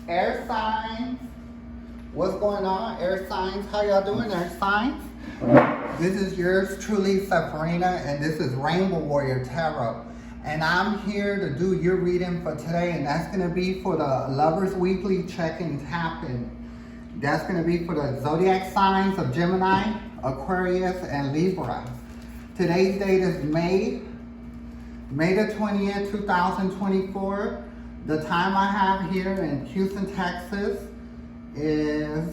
Air signs. What's going on, air signs? How y'all doing, air signs? This is yours truly, Sabrina, and this is Rainbow Warrior Tarot. And I'm here to do your reading for today, and that's going to be for the Lovers Weekly Check-in Tap-in. That's going to be for the zodiac signs of Gemini, Aquarius, and Libra. Today's date is May the 20th, 2024. The time I have here in Houston, Texas is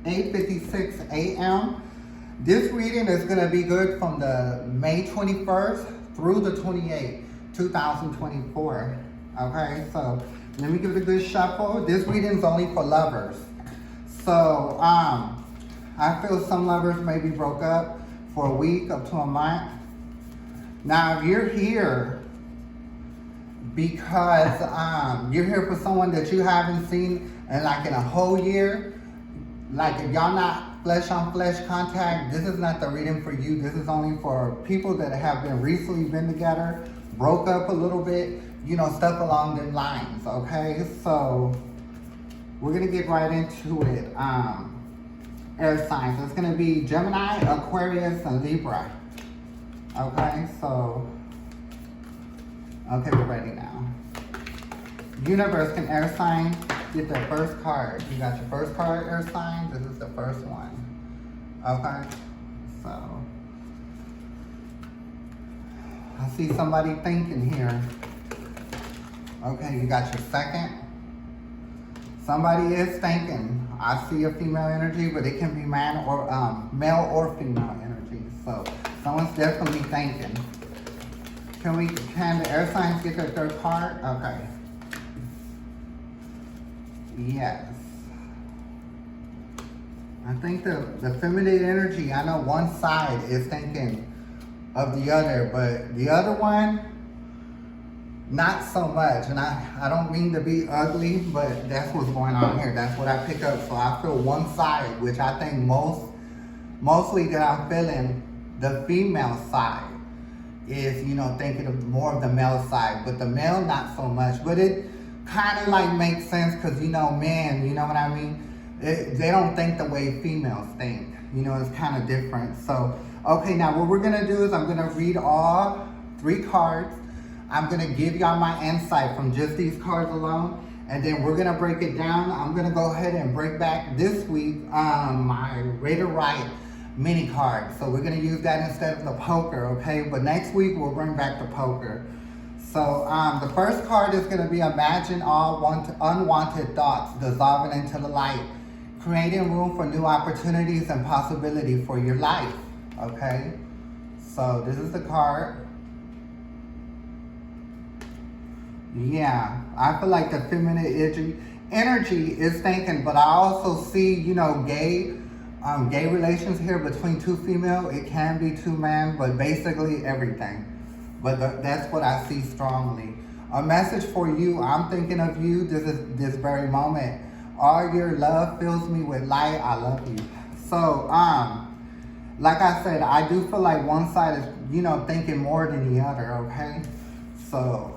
8:56 a.m. This reading is going to be good from the May 21st through the 28th, 2024. Okay, so let me give it a good shuffle. This reading is only for lovers. So I feel some lovers may be broke up for a week up to a month. Now, if you're here because you're here for someone that you haven't seen in a whole year, like if y'all not flesh on flesh contact, this is not the reading for you. This is only for people that have recently been together, broke up a little bit, stuff along them lines, okay? So we're gonna get right into it. Air signs, it's gonna be Gemini, Aquarius, and Libra. Okay, so, okay, we're ready now. Universe, can air signs get their first card? You got your first card, air signs? This is the first one. Okay, so, I see somebody thinking here. Okay, you got your second. Somebody is thinking. I see a female energy, but it can be male or female energy. So, someone's definitely thinking. Can the air signs get their third card? Okay. Yes. I think the feminine energy, I know one side is thinking of the other, but the other one, not so much. And I don't mean to be ugly, but that's what's going on here. That's what I pick up. So I feel one side, which I think mostly that I'm feeling the female side is, thinking of more of the male side, but the male not so much. But it kind of makes sense because, men, you know what I mean? They don't think the way females think. It's kind of different. So, okay, now what we're going to do is I'm going to read all 3 cards. I'm going to give y'all my insight from just these cards alone. And then we're going to break it down. I'm going to go ahead and break back this week my Ready to Write mini card. So we're going to use that instead of the poker, okay? But next week we'll bring back the poker. So the first card is going to be imagine all unwanted thoughts dissolving into the light, creating room for new opportunities and possibility for your life, okay? So this is the card. Yeah, I feel like the feminine energy is thinking, but I also see, gay relations here between 2 female. It can be 2 men, but basically everything. But that's what I see strongly. A message for you. I'm thinking of you this very moment. All your love fills me with light. I love you. So, like I said, I do feel like one side is, thinking more than the other, okay? So,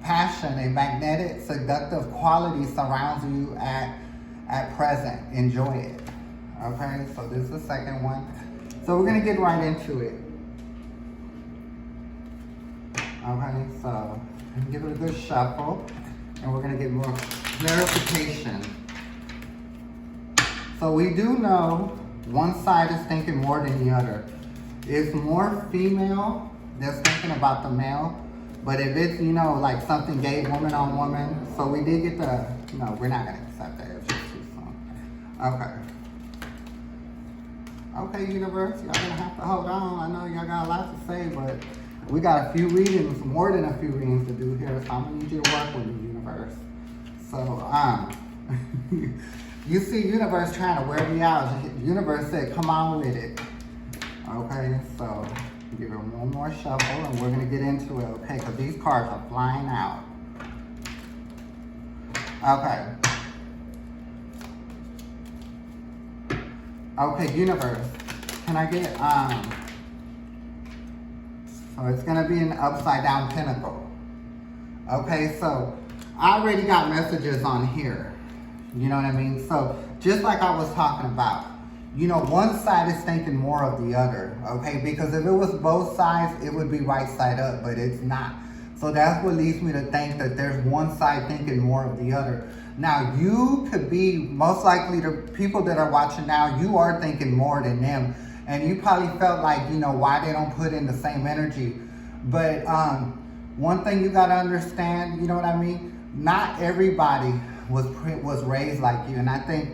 passion, a magnetic, seductive quality surrounds you at present. Enjoy it. Okay, so this is the second one. So we're going to get right into it. Okay, so give it a good shuffle. And we're going to get more clarification. So we do know one side is thinking more than the other. It's more female that's thinking about the male. But if it's, something gay, woman on woman. So we did get we're not going to accept that. It's just too soon. Okay. Okay, universe, y'all gonna have to hold on. I know y'all got a lot to say, but we got a few readings, more than a few readings to do here, so I'm gonna need you to work with me, universe. So, you see universe trying to wear me out. Universe said, come on with it. Okay, so give it one more shuffle and we're gonna get into it, okay? Because these cards are flying out. Okay. Okay, universe, can I get, so it's gonna be an upside down pentacle. Okay, so I already got messages on here. You know what I mean? So just like I was talking about, you know, one side is thinking more of the other, okay? Because if it was both sides, it would be right side up, but it's not. So that's what leads me to think that there's one side thinking more of the other. Now, you could be, most likely the people that are watching now, you are thinking more than them. And you probably felt like, you know, why they don't put in the same energy. But one thing you gotta understand, you know what I mean? Not everybody was raised like you. And I think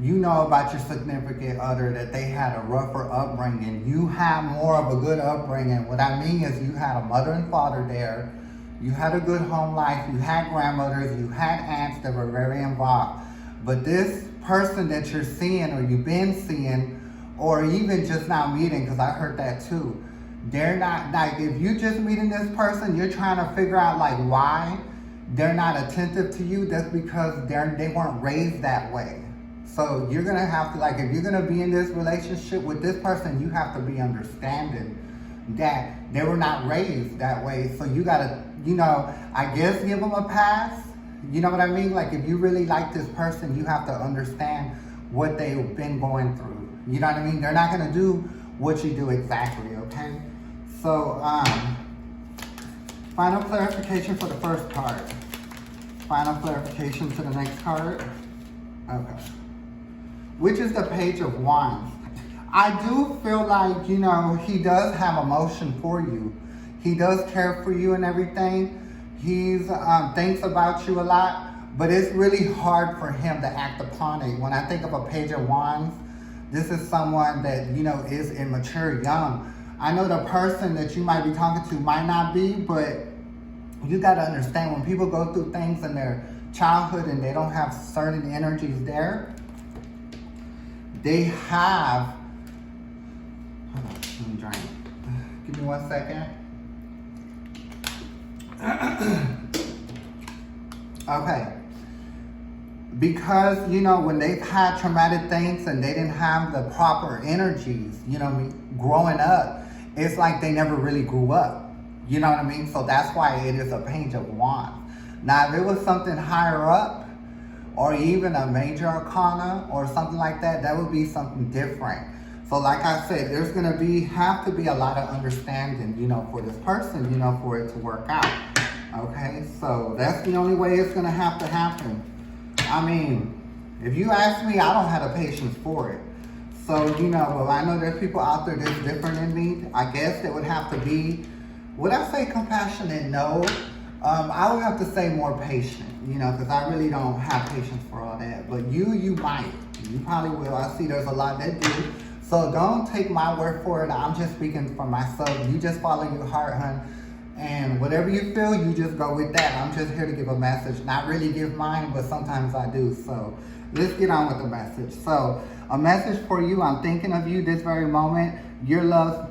you know about your significant other that they had a rougher upbringing. You had more of a good upbringing. What I mean is you had a mother and father there. You had a good home life. You had grandmothers. You had aunts that were very involved. But this person that you're seeing or you've been seeing or even just now meeting, because I heard that too, they're not, like if you just meeting this person, you're trying to figure out like why they're not attentive to you. That's because they weren't raised that way. So you're gonna have to, like, if you're gonna be in this relationship with this person, you have to be understanding that they were not raised that way. So you gotta, you know, I guess give them a pass. You know what I mean? Like if you really like this person, you have to understand what they've been going through. You know what I mean? They're not gonna do what you do exactly, okay? So, final clarification for the first card. Final clarification to the next card. Okay. Which is the Page of Wands. I do feel like, you know, he does have emotion for you. He does care for you and everything. He's thinks about you a lot, but it's really hard for him to act upon it. When I think of a Page of Wands, this is someone that, you know, is immature, young. I know the person that you might be talking to might not be, but you got to understand when people go through things in their childhood and they don't have certain energies there, they have, hold on, let me drink. Give me 1 second. Okay. Because, you know, when they've had traumatic things and they didn't have the proper energies, you know, growing up, it's like they never really grew up. You know what I mean? So that's why it is a Page of Wands. Now, if it was something higher up, or even a major arcana or something like that, that would be something different. So like I said, there's gonna have to be a lot of understanding, you know, for this person, you know, for it to work out. Okay, so that's the only way it's gonna have to happen. I mean, if you ask me, I don't have the patience for it. So, you know, well, I know there's people out there that's different than me. I guess it would have to be, would I say compassionate? No. I would have to say more patient, you know, because I really don't have patience for all that. But you might. You probably will. I see there's a lot that do. So don't take my word for it. I'm just speaking for myself. You just follow your heart, hon. And whatever you feel, you just go with that. I'm just here to give a message. Not really give mine, but sometimes I do. So let's get on with the message. So a message for you. I'm thinking of you this very moment. Your love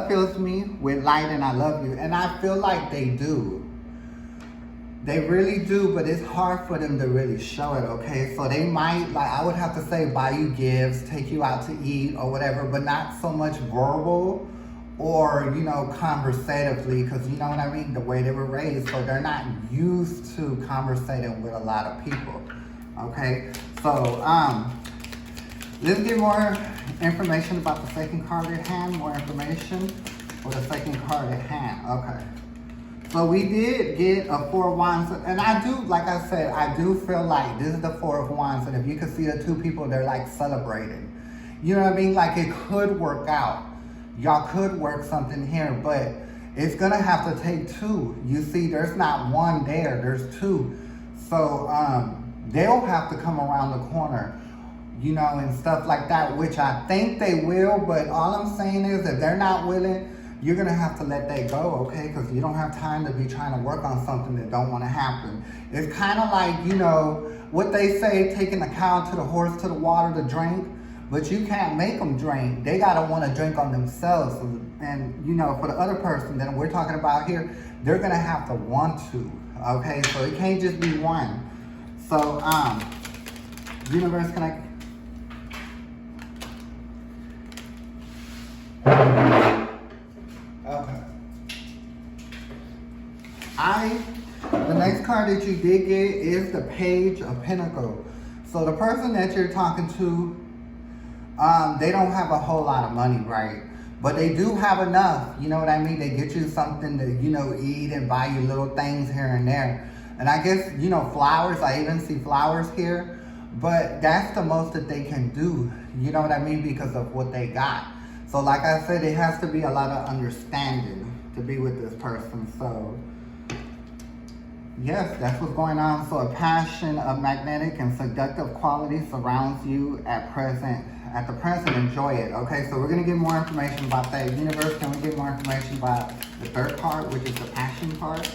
fills me with light and I love you. And I feel like they do. They really do, but it's hard for them to really show it, okay? So they might, like I would have to say, buy you gifts, take you out to eat or whatever, but not so much verbal or, you know, conversatively, because you know what I mean? The way they were raised, so they're not used to conversating with a lot of people, okay? So, let's get more information about the second card at hand, more information for the second card at hand, okay. So we did get a Four of Wands, and I do, like I said, I do feel like this is the Four of Wands, and if you can see the two people, they're like celebrating. You know what I mean? Like it could work out. Y'all could work something here, but it's gonna have to take two. You see, there's not one there, there's two. So they'll have to come around the corner, you know, and stuff like that, which I think they will, but all I'm saying is if they're not willing, you're gonna have to let that go, okay? Because you don't have time to be trying to work on something that don't want to happen. It's kind of like, you know, what they say, taking the cow to the horse to the water to drink, but you can't make them drink. They gotta want to drink on themselves. And, you know, for the other person that we're talking about here, they're gonna have to want to, okay? So it can't just be one. So, universe, can I... Okay. The next card card that you did get is the Page of Pentacles. So the person that you're talking to, they don't have a whole lot of money, right? But they do have enough, you know what I mean? They get you something to, you know, eat and buy you little things here and there. And I guess, you know, flowers, I even see flowers here. But that's the most that they can do, you know what I mean? Because of what they got. So like I said, it has to be a lot of understanding to be with this person. So yes, that's what's going on. So a passion of magnetic and seductive quality surrounds you at the present. Enjoy it. Okay, so we're going to get more information about that. Universe, can we get more information about the third card, which is the passion card?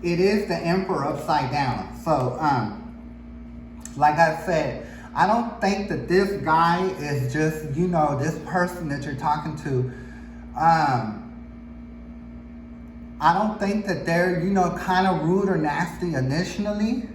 It is the Emperor upside down. So, like I said, I don't think that this guy is just, you know, this person that you're talking to. I don't think that they're, you know, kind of rude or nasty initially.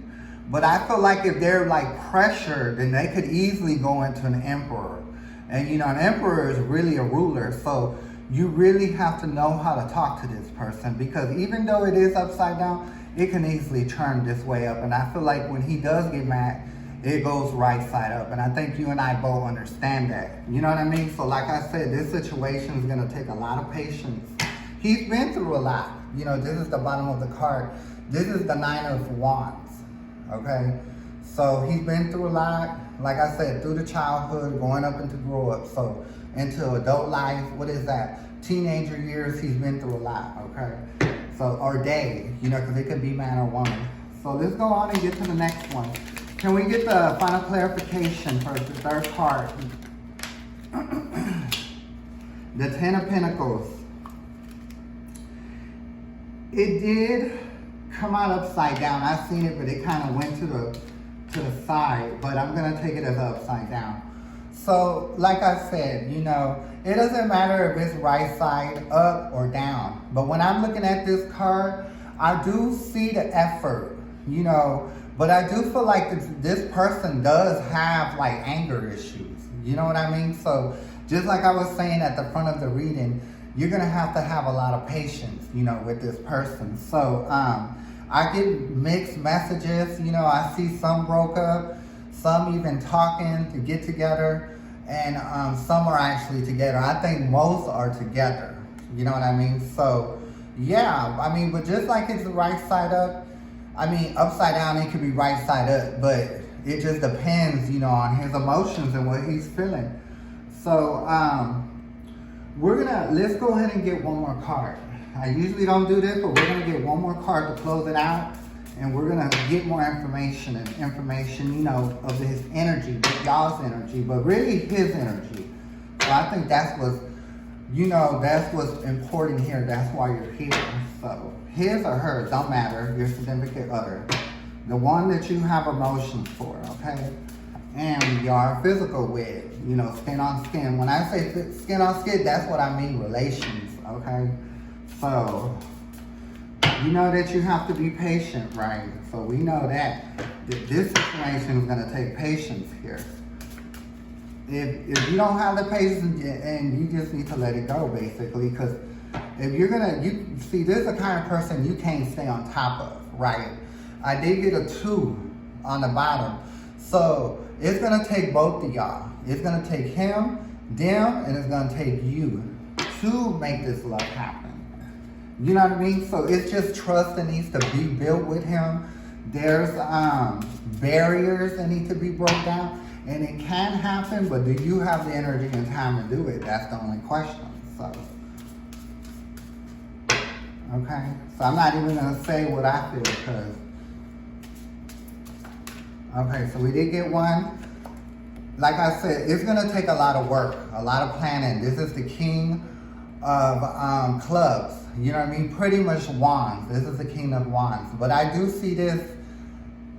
But I feel like if they're like pressured, then they could easily go into an emperor. And you know, an emperor is really a ruler. So you really have to know how to talk to this person, because even though it is upside down, it can easily turn this way up. And I feel like when he does get mad, it goes right side up. And I think you and I both understand that. You know what I mean? So like I said, this situation is going to take a lot of patience. He's been through a lot. You know, this is the bottom of the card. This is the Nine of Wands. Okay, so he's been through a lot, like I said, through the childhood, going up into grow up, so into adult life. What is that? Teenager years, he's been through a lot, okay? So, or day, you know, because it could be man or woman. So let's go on and get to the next one. Can we get the final clarification for the third card? The Ten of Pentacles. It did come out upside down. I've seen it, but it kind of went to the side, but I'm gonna take it as upside down. So like I said, you know, it doesn't matter if it's right side up or down, but when I'm looking at this card, I do see the effort, you know, but I do feel like this person does have like anger issues, you know what I mean? So just like I was saying at the front of the reading, you're gonna have a lot of patience, you know, with this person. So I get mixed messages, you know, I see some broke up, some even talking to get together, and some are actually together. I think most are together, you know what I mean? So, yeah, I mean, but just like it's the right side up, I mean, upside down, it could be right side up, but it just depends, you know, on his emotions and what he's feeling. So, let's go ahead and get one more card. I usually don't do this, but we're gonna get one more card to close it out, and we're gonna get more information, you know, of his energy, y'all's energy, but really his energy. So I think that's what's, you know, that's what's important here. That's why you're here. So his or hers, don't matter, your significant other, the one that you have emotions for, okay? And you are physical with, you know, skin on skin. When I say skin on skin, that's what I mean, relations, okay? So, you know that you have to be patient, right? So we know that this situation is going to take patience here. If you don't have the patience, and you just need to let it go, basically, because if you're you see, this is the kind of person you can't stay on top of, right? I did get a 2 on the bottom. So it's going to take both of y'all. It's going to take him, them, and it's going to take you to make this love happen. You know what I mean? So it's just trust that needs to be built with him. There's barriers that need to be broken down. And it can happen, but do you have the energy and time to do it? That's the only question. So, okay. So I'm not even going to say what I feel, because, okay, so we did get one. Like I said, it's going to take a lot of work, a lot of planning. This is the King of Clubs. You know what I mean? Pretty much wands. This is the King of Wands. But I do see this,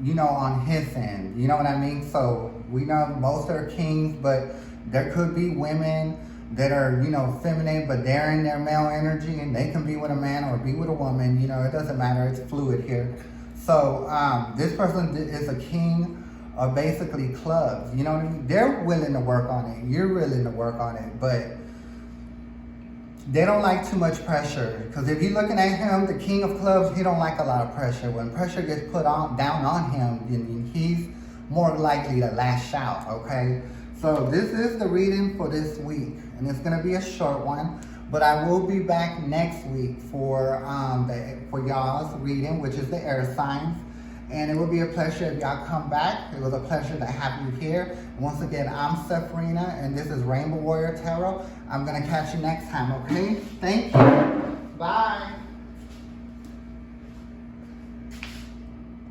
you know, on his end. You know what I mean? So we know most are kings, but there could be women that are, you know, feminine, but they're in their male energy, and they can be with a man or be with a woman. You know, it doesn't matter. It's fluid here. So this person is a king of basically clubs. You know what I mean? They're willing to work on it. You're willing to work on it, but they don't like too much pressure. Because if you're looking at him, the King of Clubs, he don't like a lot of pressure. When pressure gets put down on him, then he's more likely to lash out, okay? So this is the reading for this week. And it's going to be a short one. But I will be back next week for y'all's reading, which is the air signs. And it will be a pleasure if y'all come back. It was a pleasure to have you here. Once again, I'm Sepharina, and this is Rainbow Warrior Tarot. I'm going to catch you next time, okay? Thank you. Bye.